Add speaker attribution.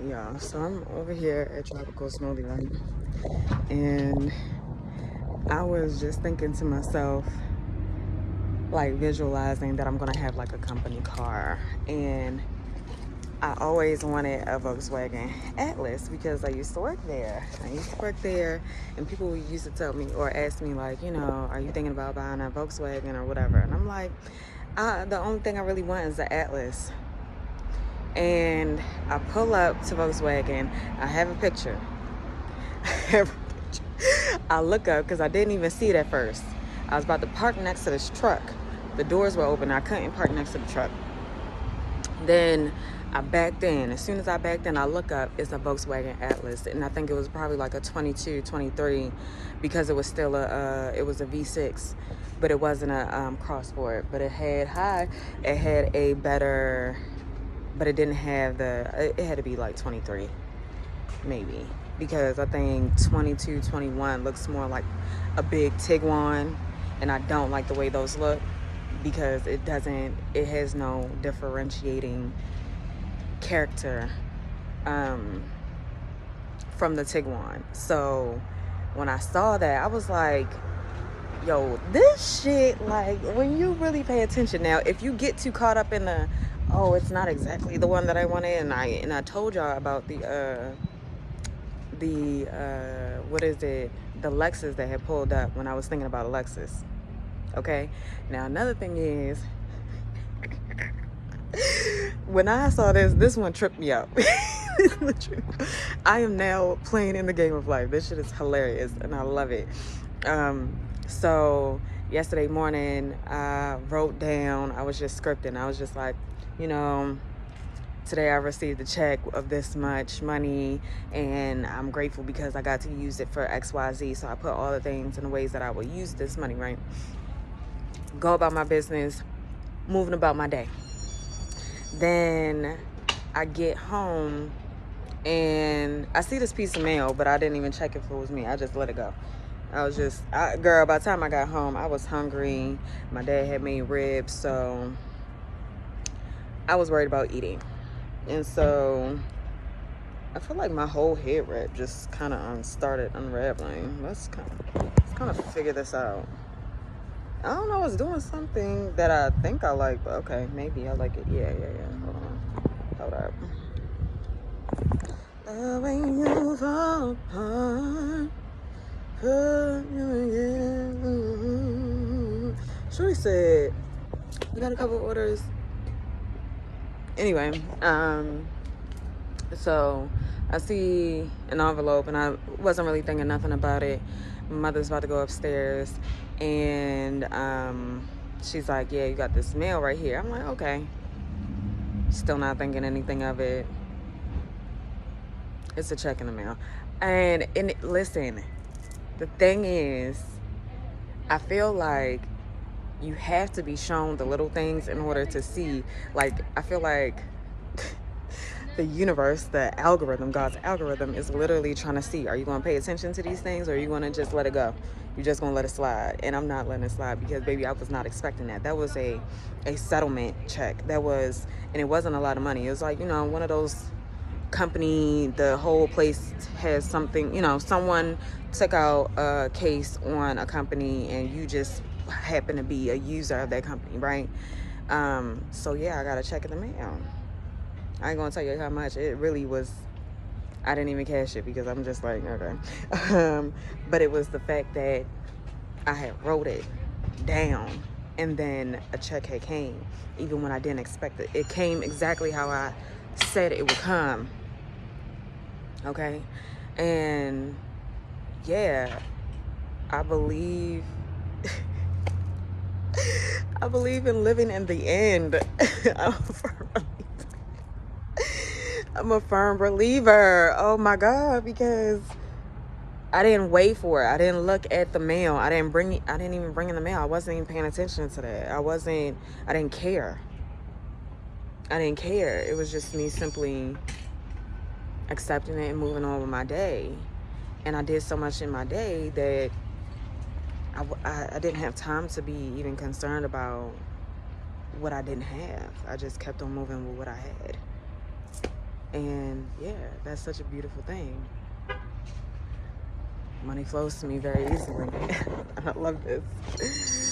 Speaker 1: Yeah, so I'm over here at Tropical Smoothie Land, and I was just thinking to myself, like visualizing that I'm gonna have like a company car, and I always wanted a Volkswagen Atlas because I used to work there. And people used to tell me or ask me like, are you thinking about buying a Volkswagen or whatever? And I'm like, the only thing I really want is the Atlas. And I pull up to Volkswagen. I have a picture. I look up because I didn't even see it at first. I was about to park next to this truck. The doors were open. I couldn't park next to the truck. Then I backed in. As soon as I backed in, I look up. It's a Volkswagen Atlas, and I think it was probably like a 22, 23, because it was still it was a V6, but it wasn't a crossboard. But it had a better, but it didn't have it had to be like 23, maybe, because I think 22, 21 looks more like a big Tiguan, and I don't like the way those look because it has no differentiating character from the Tiguan. So when I saw that, I was like, yo, this shit, like, when you really pay attention. Now, if you get too caught up in it's not exactly the one that I wanted, and I told y'all about the what is it, the Lexus that had pulled up when I was thinking about a Lexus. Okay, now another thing is, when I saw this one tripped me out. I am now playing in the game of life. This shit is hilarious and I love it. So yesterday morning I wrote down, I was just scripting. I was just like, today I received a check of this much money and I'm grateful because I got to use it for XYZ. So I put all the things and the ways that I will use this money, right? Go about my business, moving about my day. Then I get home and I see this piece of mail, but I didn't even check if it was me. I just let it go. Girl, by the time I got home, I was hungry. My dad had made ribs, so I was worried about eating. And so I feel like my whole head wrap just kind of started unraveling. Let's kind of figure this out. I don't know, I was doing something that I think I like, but okay, maybe I like it. Yeah. Hold up. The way you fall apart. Shorty said, we got a couple orders. Anyway, so I see an envelope and I wasn't really thinking nothing about it. My mother's about to go upstairs and she's like, yeah, you got this mail right here. I'm like, okay. Still not thinking anything of it. It's a check in the mail. And listen, the thing is, I feel like you have to be shown the little things in order to see. Like, I feel like the universe, the algorithm, God's algorithm is literally trying to see, are you going to pay attention to these things or are you going to just let it go? You're just going to let it slide. And I'm not letting it slide because, baby, I was not expecting that. That was a settlement check. And it wasn't a lot of money. It was like, one of those company, the whole place has something, someone took out a case on a company and you just happen to be a user of that company, right? So yeah, I got a check in the mail. I ain't gonna tell you how much it really was. I didn't even cash it because I'm just like, okay. But it was the fact that I had wrote it down and then a check had came, even when I didn't expect it. It came exactly how I said it would come. Okay. And yeah, I believe in living in the end. I'm a firm believer. Oh my God, because I didn't wait for it. I didn't look at the mail. I didn't even bring in the mail. I wasn't even paying attention to that. I didn't care. It was just me simply accepting it and moving on with my day. And I did so much in my day that I didn't have time to be even concerned about what I didn't have. I just kept on moving with what I had. And yeah, that's such a beautiful thing. Money flows to me very easily. I love this.